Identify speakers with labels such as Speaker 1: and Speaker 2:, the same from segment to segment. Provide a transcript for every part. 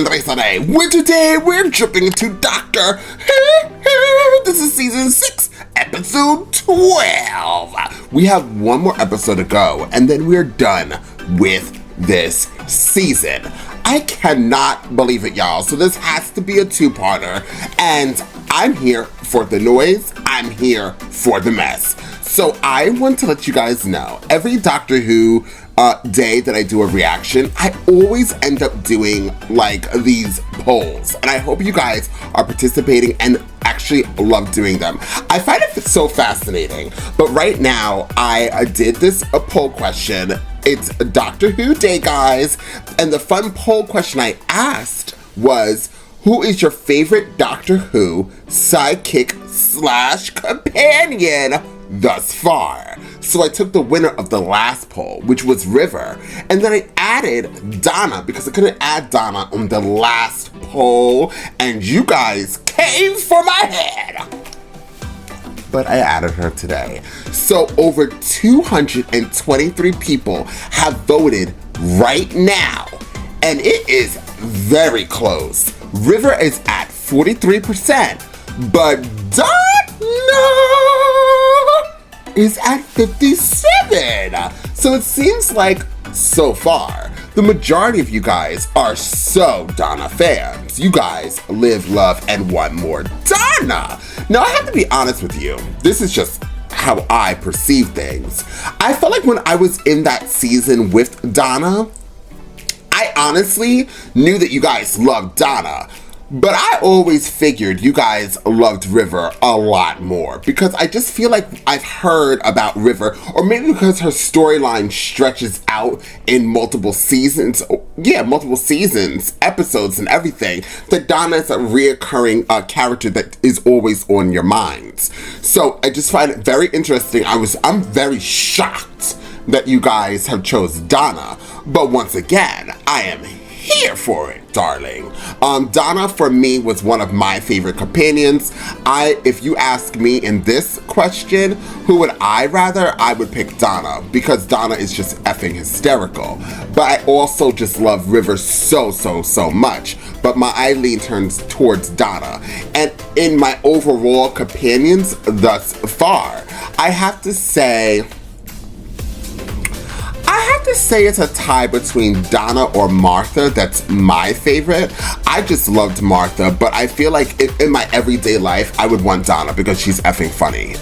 Speaker 1: Andres today. Today we're jumping into Doctor. This is season 6, episode 12. We have one more episode to go, and then we're done with this season. I cannot believe it, y'all. So this has to be a two-parter, and I'm here for the noise. I'm here for the mess. So I want to let you guys know, every Doctor Who day that I do a reaction, I always end up doing like these polls, and I hope you guys are participating and actually love doing them. I find it so fascinating, but right now I did this a poll question. It's a Doctor Who day, guys, and the fun poll question I asked was, who is your favorite Doctor Who sidekick / companion thus far? So I took the winner of the last poll, which was River, and then I added Donna because I couldn't add Donna on the last poll, and you guys came for my head. But I added her today. So over 223 people have voted right now, and it is very close. River is at 43%, but Donna is at 57. So it seems like, so far, the majority of you guys are so Donna fans. You guys live, love, and want more Donna. Now, I have to be honest with you. This is just how I perceive things. I felt like when I was in that season with Donna, I honestly knew that you guys loved Donna, but I always figured you guys loved River a lot more because I just feel like I've heard about River, or maybe because her storyline stretches out in multiple seasons, episodes and everything, that Donna is a reoccurring character that is always on your minds. So I just find it very interesting. I'm very shocked that you guys have chose Donna, but once again, I am here for it, darling. Donna, for me, was one of my favorite companions. If you ask me in this question, who would I rather? I would pick Donna, because Donna is just effing hysterical. But I also just love River so much. But my eye lean turns towards Donna. And in my overall companions thus far, I have to say it's a tie between Donna or Martha. That's my favorite. I just loved Martha, but I feel like in my everyday life, I would want Donna because she's effing funny.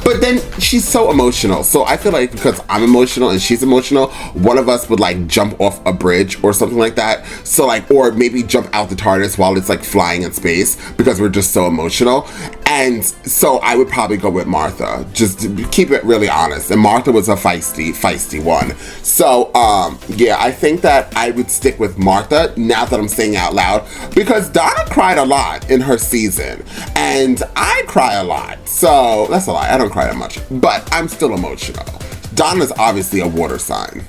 Speaker 1: But then she's so emotional. So I feel like because I'm emotional and she's emotional, one of us would like jump off a bridge or something like that. So like, or maybe jump out the TARDIS while it's like flying in space because we're just so emotional. And so I would probably go with Martha, just to keep it really honest. And Martha was a feisty one. So, yeah, I think that I would stick with Martha now that I'm saying it out loud, because Donna cried a lot in her season, and I cry a lot. So, that's a lie, I don't cry that much, but I'm still emotional. Donna's obviously a water sign.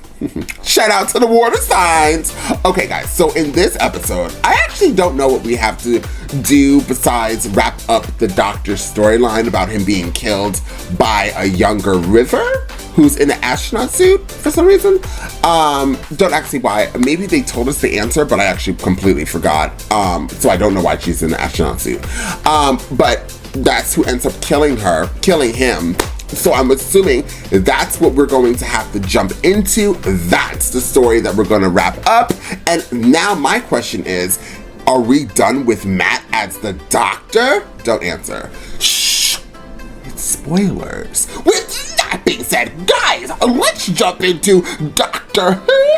Speaker 1: Shout out to the water signs. Okay, guys, so in this episode, I actually don't know what we have to do besides wrap up the Doctor's storyline about him being killed by a younger River who's in an astronaut suit for some reason. Don't ask me why. Maybe they told us the answer, but I actually completely forgot. So I don't know why she's in the astronaut suit. But that's who ends up killing him. So I'm assuming that's what we're going to have to jump into. That's the story that we're going to wrap up. And now my question is, are we done with Matt as the Doctor? Don't answer. Shh. It's spoilers. With that being said, guys, let's jump into Doctor Who.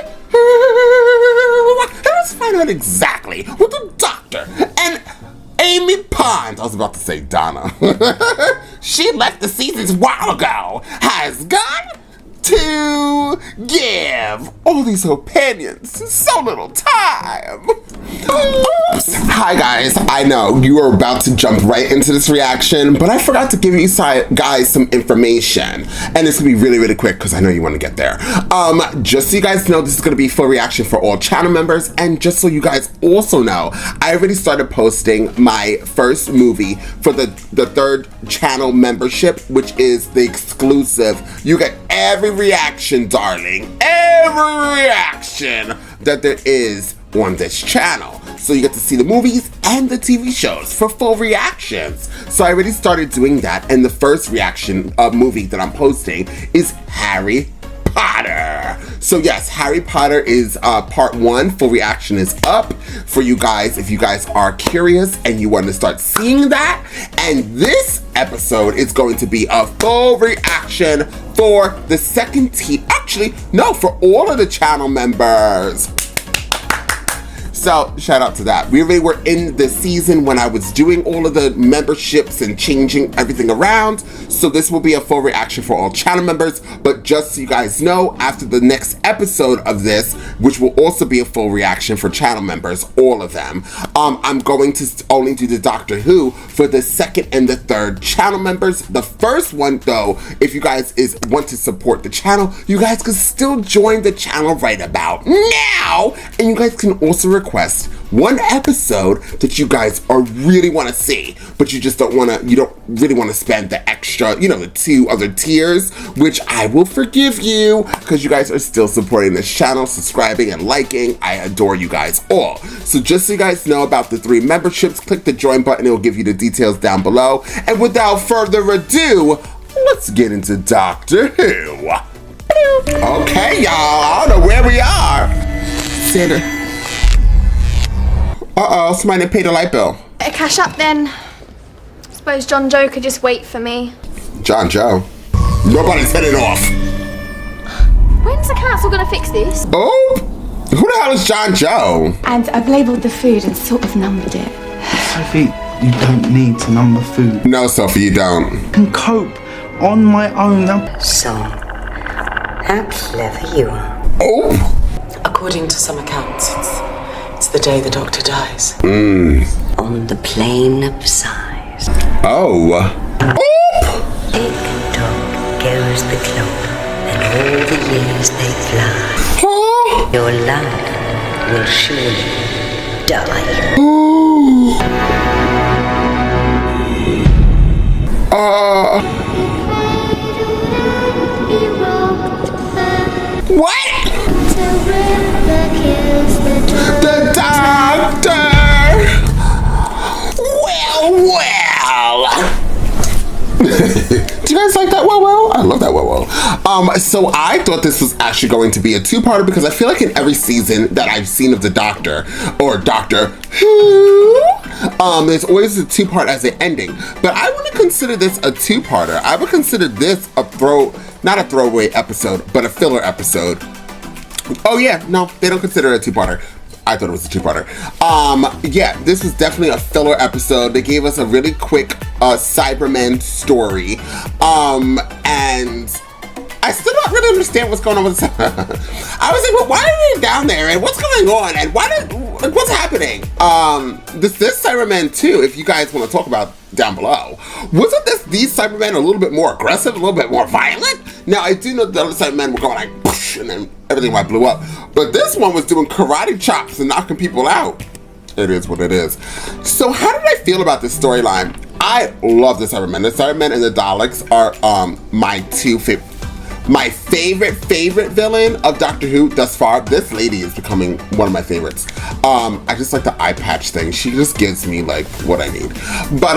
Speaker 1: Let's find out exactly what the Doctor and Amy Pond, I was about to say Donna, she left the seasons a while ago, has gone to give all these opinions in so little time. Oops. Hi guys, I know you are about to jump right into this reaction, but I forgot to give you guys some information, and it's gonna be really quick because I know you want to get there. Just so you guys know, this is gonna be full reaction for all channel members, and just so you guys also know, I already started posting my first movie for the third channel membership, which is the exclusive. You get every reaction, darling, every reaction that there is on this channel. So you get to see the movies and the TV shows for full reactions. So I already started doing that, and the first reaction movie that I'm posting is Harry Potter. So yes, Harry Potter is part 1. Full reaction is up for you guys if you guys are curious and you want to start seeing that. And this episode is going to be a full reaction for the second team. Actually, no, for all of the channel members. So shout out to that. We already were in the season when I was doing all of the memberships and changing everything around. So this will be a full reaction for all channel members. But just so you guys know, after the next episode of this, which will also be a full reaction for channel members, all of them, I'm going to only do the Doctor Who for the second and the third channel members. The first one though, if you guys want to support the channel, you guys can still join the channel right about now. And you guys can also request one episode that you guys really want to see, but you just don't really want to spend the extra, the 2 other tiers, which I will forgive you because you guys are still supporting this channel, subscribing and liking. I adore you guys all. So just so you guys know about the 3 memberships, click the join button. It will give you the details down below. And without further ado, let's get into Doctor Who. Okay, y'all, I don't know where we are. Santa. Uh-oh, somebody didn't pay the light bill.
Speaker 2: Better cash up then. Suppose John Joe could just wait for me.
Speaker 1: John Joe? Nobody's heading off.
Speaker 2: When's the council gonna fix this?
Speaker 1: Oh, who the hell is John Joe?
Speaker 3: And I've labelled the food and sort of numbered it.
Speaker 4: Sophie, you don't need to number food.
Speaker 1: No, Sophie, you don't.
Speaker 4: I can cope on my own.
Speaker 5: So, how clever you are.
Speaker 1: Oh!
Speaker 6: According to some accounts, it's the day the Doctor dies.
Speaker 5: On the plane of size.
Speaker 1: Oh. Oh!
Speaker 5: Tick tock goes the clock, and all the years they fly.
Speaker 1: Oh!
Speaker 5: Your life will surely die.
Speaker 1: What? The Doctor! Well. Do you guys like that well? I love that well. So I thought this was actually going to be a 2-parter because I feel like in every season that I've seen of the Doctor or Doctor Who, there's always a 2-part as an ending. But I wouldn't consider this a 2-parter. I would consider this not a throwaway episode, but a filler episode. Oh yeah, no, they don't consider it a 2-parter. I thought it was a 2-parter. Yeah, this was definitely a filler episode. They gave us a really quick Cybermen story. And I still don't really understand what's going on with this. I was like, well, why are they down there? And what's going on? And what's happening? This Cybermen too, if you guys want to talk about down below, wasn't these Cybermen a little bit more aggressive, a little bit more violent? Now, I do know the other Cybermen were going like, poosh, and then everything might blew up. But this one was doing karate chops and knocking people out. It is what it is. So how did I feel about this storyline? I love the Cybermen. The Cybermen and the Daleks are my favorite villain of Doctor Who thus far. This lady is becoming one of my favorites. I just like the eye patch thing. She just gives me like what I need. But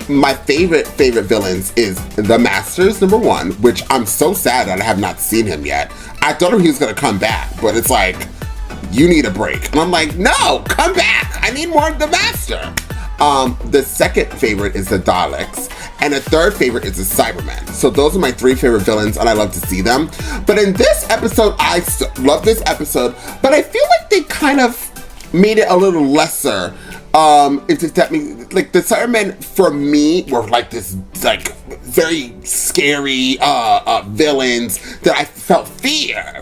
Speaker 1: my favorite villains is the Masters, number 1, which I'm so sad that I have not seen him yet. I thought he was gonna come back, but it's like, you need a break. And I'm like, no, come back. I need more of the Master. The second favorite is the Daleks, and the third favorite is the Cybermen. So those are my 3 favorite villains, and I love to see them. But in this episode, I love this episode, but I feel like they kind of made it a little lesser. If that means, like, the Cybermen for me were like this, like, very scary villains that I felt fear.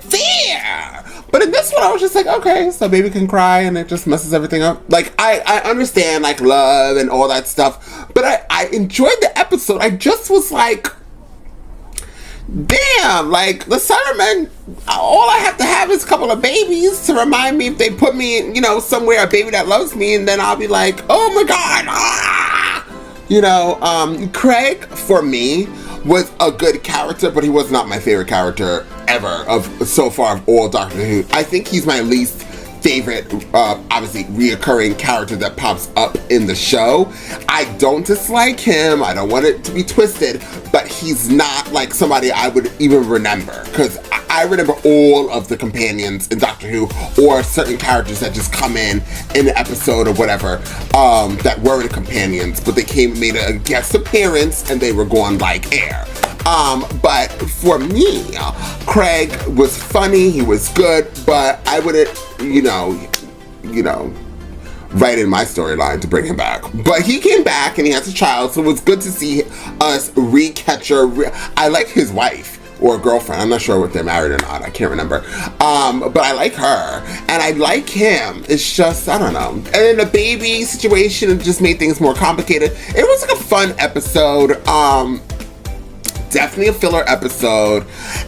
Speaker 1: But in this one, I was just like, okay, so baby can cry and it just messes everything up. Like, I understand, like, love and all that stuff, but I enjoyed the episode. I just was like, damn, like, the Cybermen, all I have to have is a couple of babies to remind me if they put me in, somewhere, a baby that loves me, and then I'll be like, oh my God, Craig, for me, was a good character, but he was not my favorite character ever so far of all Doctor Who. I think he's my least favorite, obviously, reoccurring character that pops up in the show. I don't dislike him. I don't want it to be twisted, but he's not like somebody I would even remember, because I remember all of the companions in Doctor Who, or certain characters that just come in an episode or whatever, that weren't companions, but they came and made a guest appearance and they were gone like air. But for me, Craig was funny, he was good, but I wouldn't, write in my storyline to bring him back. But he came back and he has a child, so it was good to see us re-catcher. I like his wife or girlfriend. I'm not sure if they're married or not. I can't remember. But I like her and I like him. It's just, I don't know. And then the baby situation just made things more complicated. It was like a fun episode. Definitely a filler episode.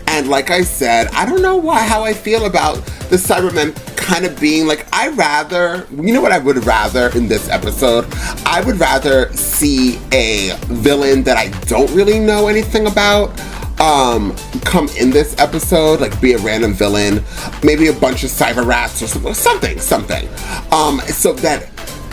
Speaker 1: And like I said, I don't know how I feel about the Cybermen kind of being like, you know what I would rather in this episode? I would rather see a villain that I don't really know anything about come in this episode, like be a random villain, maybe a bunch of cyber rats or something. So that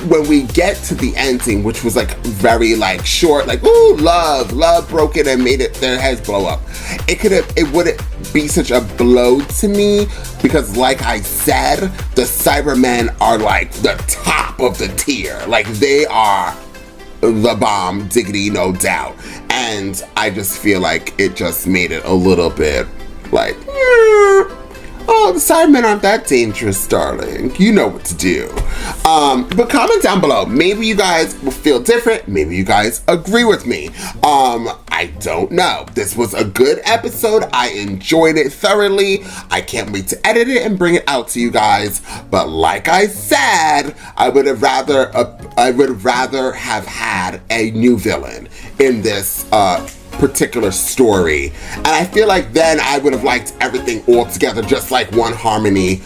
Speaker 1: when we get to the ending, which was like very like short, like, ooh, love broke it and made their heads blow up. It wouldn't be such a blow to me, because like I said, the Cybermen are like the top of the tier. Like they are the bomb, diggity, no doubt. And I just feel like it just made it a little bit like, oh, the Cybermen aren't that dangerous, darling. You know what to do. But comment down below. Maybe you guys will feel different. Maybe you guys agree with me. I don't know. This was a good episode. I enjoyed it thoroughly. I can't wait to edit it and bring it out to you guys. But like I said, I would have rather have had a new villain in this particular story, and I feel like then I would have liked everything all together, just like one harmony.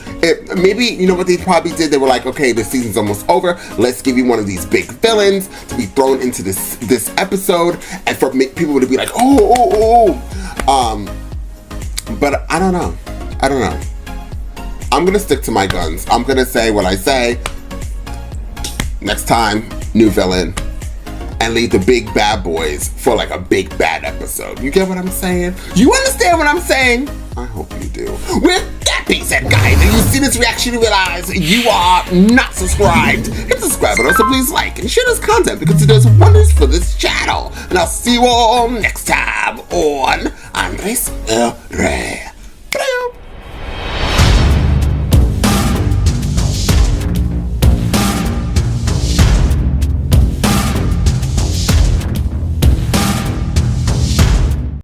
Speaker 1: Maybe, you know what they probably did? They were like, okay, the season's almost over, let's give you one of these big villains to be thrown into this episode, and for people to be like, but I don't know. I'm gonna stick to my guns. I'm gonna say what I say. Next time, new villain, and leave the big bad boys for like a big bad episode. You get what I'm saying? You understand what I'm saying? I hope you do. With that being said, guys, if you see this reaction, you realize you are not subscribed, hit the subscribe button, so please like and share this content because it does wonders for this channel. And I'll see you all next time on Andres El Rey.